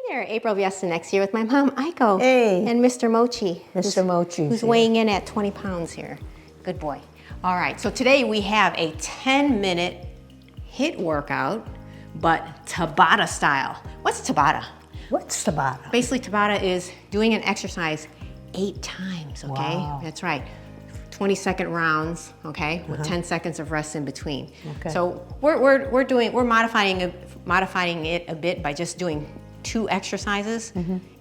Here, April of Yes the Next Year with my mom, Aiko. Hey. And Mr. Mochi. Mr. Mochi. Who's weighing in at 20 pounds here. Good boy. All right, so today we have a 10-minute HIIT workout, but Tabata style. What's Tabata? What's Tabata? Basically, Tabata is doing an exercise 8 times, okay? Wow. That's right. 20-second rounds, okay, with 10 seconds of rest in between. Okay. So we're modifying it a bit by just doing 2 exercises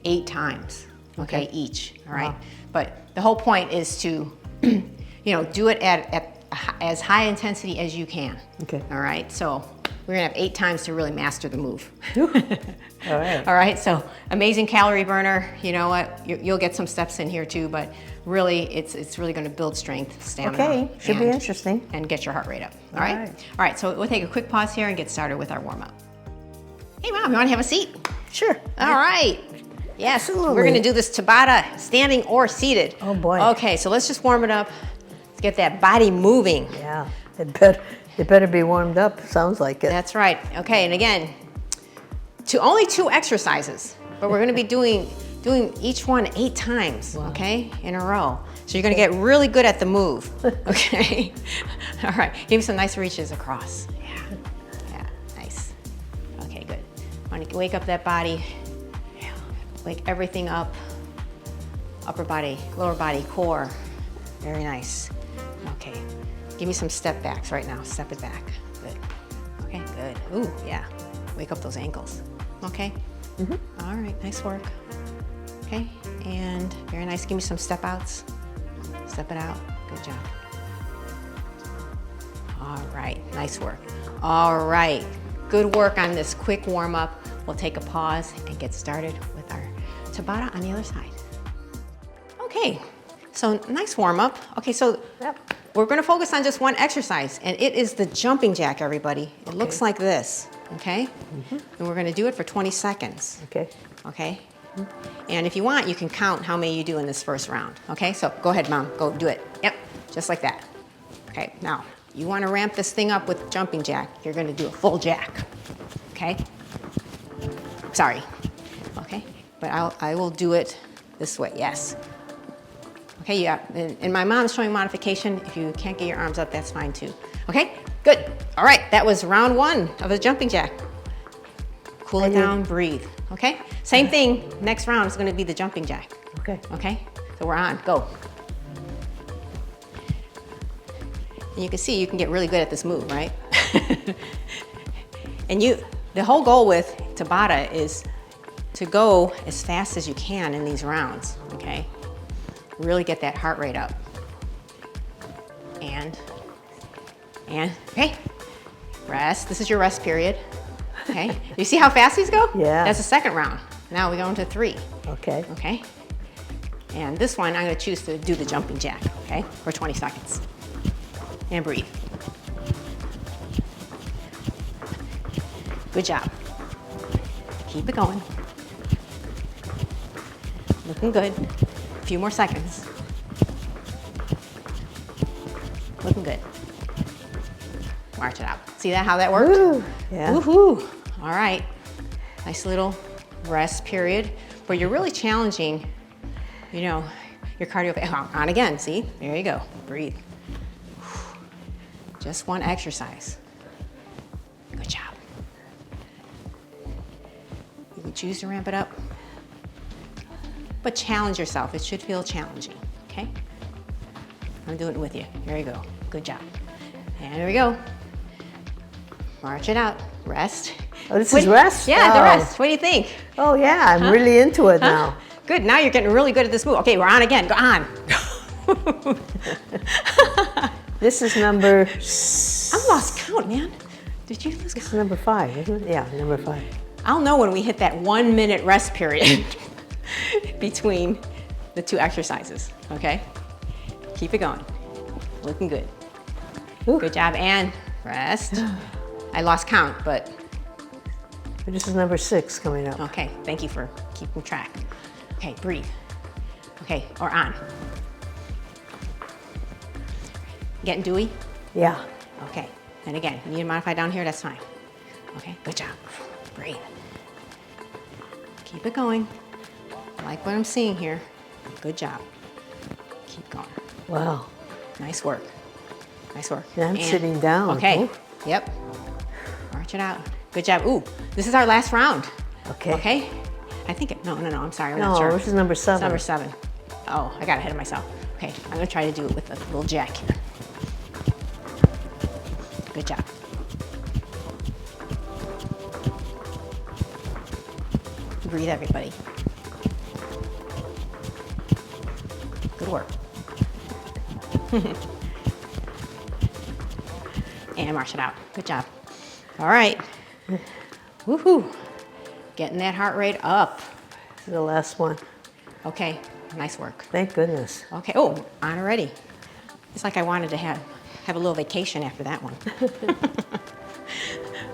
8 times, okay, each, all right? Wow. But the whole point is to, do it at as high intensity as you can. Okay. All right, so we're gonna have 8 times to really master the move. All right. All right, so amazing calorie burner. You know what? You'll get some steps in here too, but really, it's really going to build strength, stamina. Okay, should be interesting. And get your heart rate up. All right. All right. So we'll take a quick pause here and get started with our warm up. Hey, Mom, you want to have a seat? Sure. All right. Yes, Absolutely. we're going to do this Tabata, standing or seated. Oh boy. Okay, so let's just warm it up. Let's get that body moving. Yeah. It better be warmed up. Sounds like it. That's right. Okay, and again, only 2 exercises, but we're going to be doing each one 8 times, okay, in a row. So you're going to get really good at the move, okay? All right, give me some nice reaches across. Yeah, nice. Okay, good. Want to wake up that body, wake everything up, upper body, lower body, core. Very nice. Okay, give me some step backs right now. Step it back. Good. Okay, good. Ooh, yeah. Wake up those ankles. Okay? All right, nice work. Okay, and very nice. Give me some step outs. Step it out. Good job. All right, nice work. All right, good work on this quick warm up. We'll take a pause and get started with our Tabata on the other side. Okay, so nice warm up. Okay, so we're gonna focus on just one exercise, and it is the jumping jack, everybody. It looks like this, okay? And we're gonna do it for 20 seconds. Okay. Okay? And if you want, you can count how many you do in this first round. Okay, so go ahead, Mom, go do it. Yep, just like that. Okay, now, you wanna ramp this thing up with jumping jack. You're gonna do a full jack, okay? Sorry, okay? But I will do it this way, yes. Okay, yeah, and my mom's showing modification. If you can't get your arms up, that's fine too. Okay, good. All right, that was round 1 of the jumping jack. Cool it down, breathe, okay? Same thing, next round is gonna be the jumping jack. Okay. Okay, so we're on, go. And you can see you can get really good at this move, right? And the whole goal with Tabata is to go as fast as you can in these rounds, okay? Really get that heart rate up. And, okay, rest. This is your rest period, okay? You see how fast these go? Yeah. That's the second round. Now we go into 3, Okay. okay? And this one, I'm gonna choose to do the jumping jack, okay? For 20 seconds. And breathe. Good job. Keep it going. Looking good. A few more seconds. Looking good. March it out. See that, how that worked? Woo. Yeah. Woohoo. All right. Nice little rest period, but you're really challenging, your cardio. On again, see? There you go. Breathe. Just one exercise. Good job. You can choose to ramp it up, but challenge yourself. It should feel challenging, okay? I'm doing it with you. Here you go. Good job. And here we go. March it out. Rest. Oh, this is rest? Yeah, the Oh. rest. What do you think? Oh yeah, I'm really into it now. Good. Now you're getting really good at this move. Okay, we're on again. Go on. This is number. I'm lost count, man. Did you lose This is count? number 5, isn't it? Yeah, number 5. I'll know when we hit that 1-minute rest period between the 2 exercises, okay? Keep it going. Looking good. Ooh. Good job, and rest. I lost count, but This is number 6 coming up. okay, thank you for keeping track. Okay, breathe. Okay, or on. Getting dewy? Yeah. Okay, and again, you need to modify down here, that's fine. Okay, good job. Breathe. Keep it going. I like what I'm seeing here. Good job. Keep going. Wow. Nice work. Nice work. Now I'm sitting down. Okay. Ooh. Yep. March it out. Good job. Ooh, this is our last round. Okay. Okay. I think no, I'm sorry. I'm not No, sure. this is number 7. It's number 7. Oh, I got ahead of myself. Okay, I'm gonna try to do it with a little jack here. Good job. Breathe, everybody. Good work. And march it out. Good job. All right. Woohoo. Getting that heart rate up. This is the last one. Okay, nice work. Thank goodness. Okay, oh, on already. It's like I wanted to have a little vacation after that one.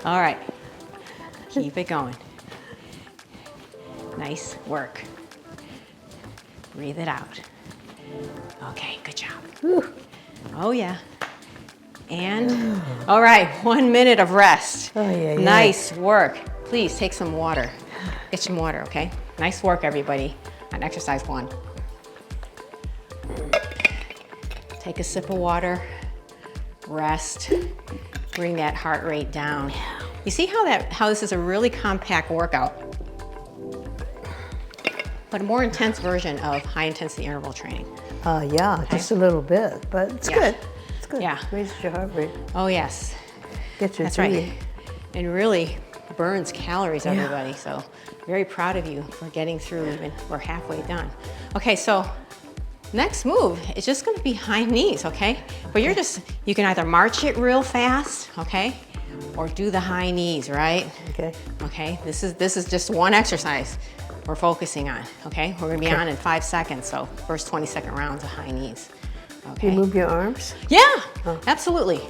All right, keep it going. Nice work. Breathe it out. Okay, good job. Whew. Oh yeah. And, all right, 1 minute of rest. Oh, yeah, yeah. Nice work. Please take some water. Get some water, okay? Nice work, everybody, on exercise 1. Take a sip of water, rest, bring that heart rate down. You see how this is a really compact workout, but a more intense version of high intensity interval training. Yeah, just a little bit, but it's good. It's good. Yeah. Raises your heart rate. Oh yes, Get your that's three. right. And really burns calories, everybody. So very proud of you for getting through even, we're halfway done. Okay, so next move is just gonna be high knees, okay? But you can either march it real fast, okay? Or do the high knees, right? Okay. Okay, this is just one exercise we're focusing on, okay? We're gonna be on in 5 seconds, so first 20-second rounds of high knees. Okay. You move your arms? Yeah, Oh. absolutely.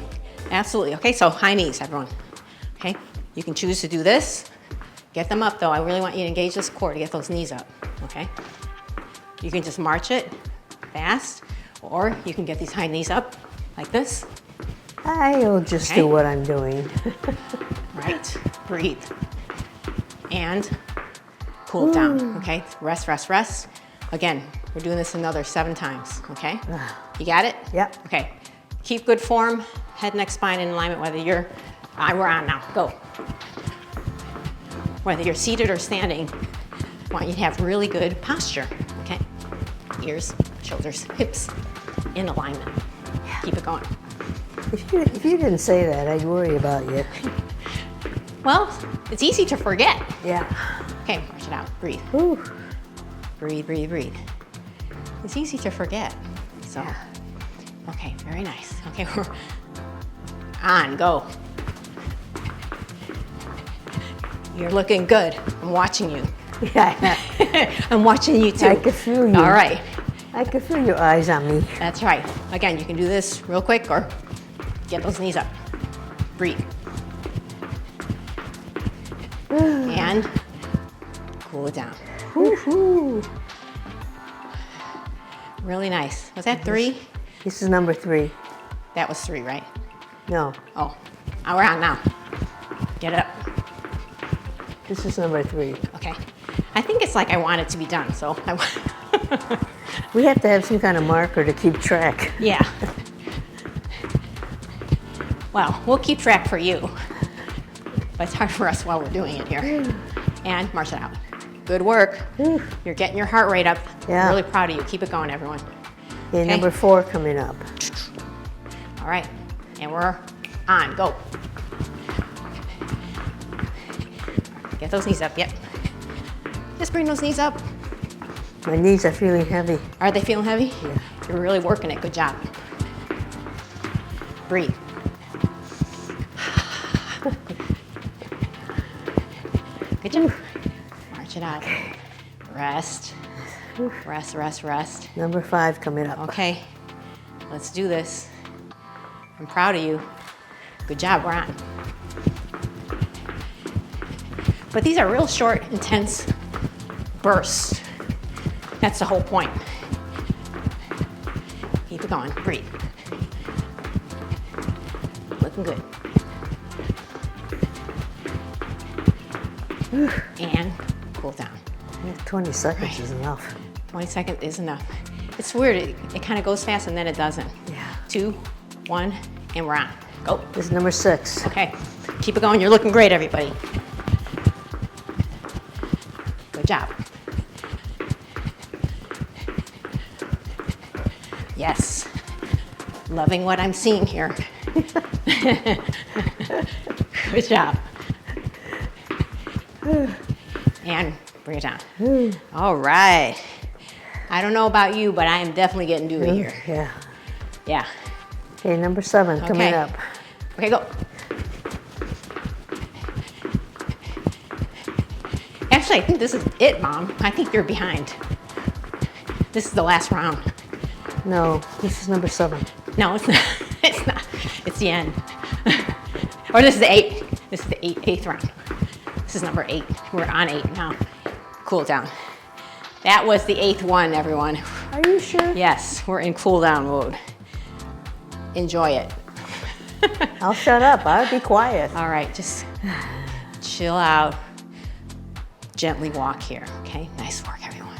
Absolutely. Okay, so high knees, everyone. Okay, you can choose to do this. Get them up though. I really want you to engage this core to get those knees up, okay? You can just march it fast, or you can get these high knees up like this. I'll just do what I'm doing. Right, breathe. And cool down, okay? Rest, rest, rest. Again, we're doing this another 7 times, okay? You got it? Yep. Okay, keep good form, head, neck, spine in alignment, whether you're, we're on now, go. Whether you're seated or standing, I want you to have really good posture, okay? Ears, shoulders, hips in alignment. Keep it going. If you didn't say that, I'd worry about you. Well, it's easy to forget. Yeah. Okay, march it out, breathe. Ooh. Breathe, breathe, breathe. It's easy to forget, so. Okay, very nice. Okay, we're on, go. You're looking good. I'm watching you. Yeah. I'm watching you too. I can feel you. All right, I can feel your eyes on me. that's right. Again, you can do this real quick or get those knees up. Breathe. And cool it down. Woo-hoo. Really nice. Was that 3? This is number 3. That was 3, right? No, Oh, we're on now. Get it up. this is number 3. Okay. I think it's like I want it to be done, so We have to have some kind of marker to keep track. yeah. Well, we'll keep track for you, but it's hard for us while we're doing it here. And march it out. Good work. You're getting your heart rate up. Yeah. I'm really proud of you. Keep it going, everyone. Okay, number 4 coming up. All right, and we're on, go. Get those knees up, yep. Just bring those knees up. My knees are feeling heavy. Are they feeling heavy? Yeah. You're really working it, good job. Breathe. Good job. March it out. Rest. Rest, rest, rest. Number 5 coming up. Okay, let's do this. I'm proud of you. Good job, we're on. But these are real short, intense bursts. That's the whole point. Keep it going, breathe. Looking good. And cool down. Yeah, 20 seconds is enough. 20 seconds is enough. It's weird, it kind of goes fast and then it doesn't. Yeah. 2, 1, and we're on. Go. This is number 6. Okay, keep it going. You're looking great, everybody. Good job. Yes. Loving what I'm seeing here. Good job. And bring it down. All right. I don't know about you, but I am definitely getting doozy here. Yeah. Yeah. Okay, number 7 coming Okay. up. Okay, go. Actually, I think this is it, Mom. I think you're behind. This is the last round. No, this is number 7. No, it's not. It's not. It's the end. Or this is the 8. This is the eighth round. This is number 8. We're on 8 now. Cool down. That was the 8th one, everyone. Are you sure? Yes, we're in cool down mode. Enjoy it. I'll shut up. I'll be quiet. All right, just chill out. Gently walk here, okay? Nice work, everyone.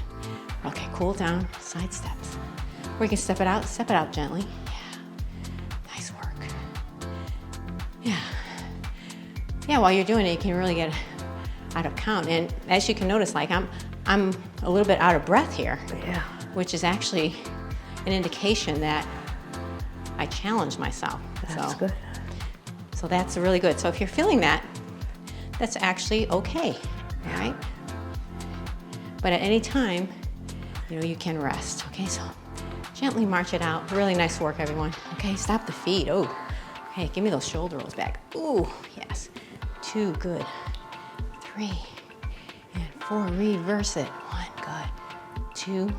Okay, cool down, side steps. Or you can step it out gently. Yeah, nice work. Yeah. Yeah, while you're doing it, you can really get out of count. And as you can notice, like I'm a little bit out of breath here. Yeah. Which is actually an indication that I challenged myself. That's good. So that's really good. So if you're feeling that, that's actually okay, all right? But at any time, you can rest, okay? So gently march it out. Really nice work, everyone. Okay, stop the feet. Oh, okay, give me those shoulder rolls back. Ooh, yes. 2, good. 3, and 4, reverse it. 1, good. 2,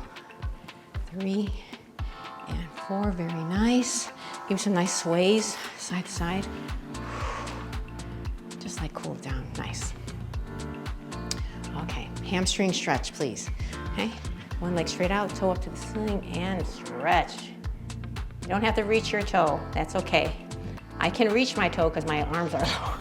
3, and 4, very nice. Give me some nice sways, side to side. Just like cool down, nice. Okay, hamstring stretch, please. Okay, one leg straight out, toe up to the ceiling, and stretch. You don't have to reach your toe, that's okay. I can reach my toe because my arms are long.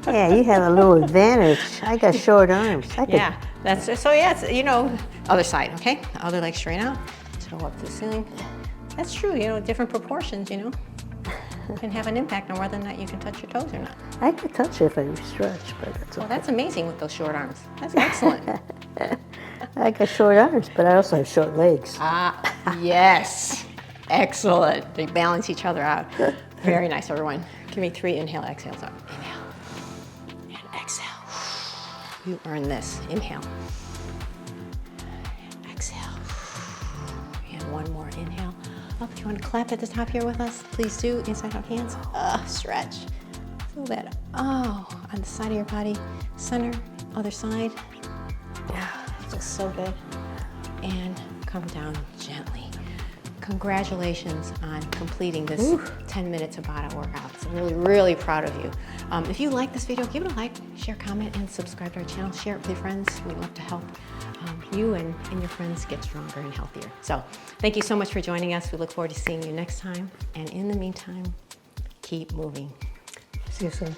Yeah, you have a little advantage. I got short arms. Yeah, so yeah, it's, other side, okay? Other leg straight out, toe up to the ceiling. That's true, different proportions, can have an impact on whether or not you can touch your toes or not. I could touch it if I stretch, but that's Well, okay. that's amazing with those short arms. That's excellent. I got short arms, but I also have short legs. Yes. Excellent. They balance each other out. Very nice, everyone. Give me 3 inhale, exhales up. Inhale. And exhale. You earn this. Inhale. And exhale. And one more inhale. Up. If you want to clap at the top here with us, please do. Inside out hands. Stretch. Feel that. On the side of your body. Center. Other side. Feels so good. And come down gently. Congratulations on completing this 10-minute Tabata workout. So really, really proud of you. If you like this video, give it a like, share, comment, and subscribe to our channel. Share it with your friends. We'd love to help you and your friends get stronger and healthier. So thank you so much for joining us. We look forward to seeing you next time. And in the meantime, keep moving. See you soon.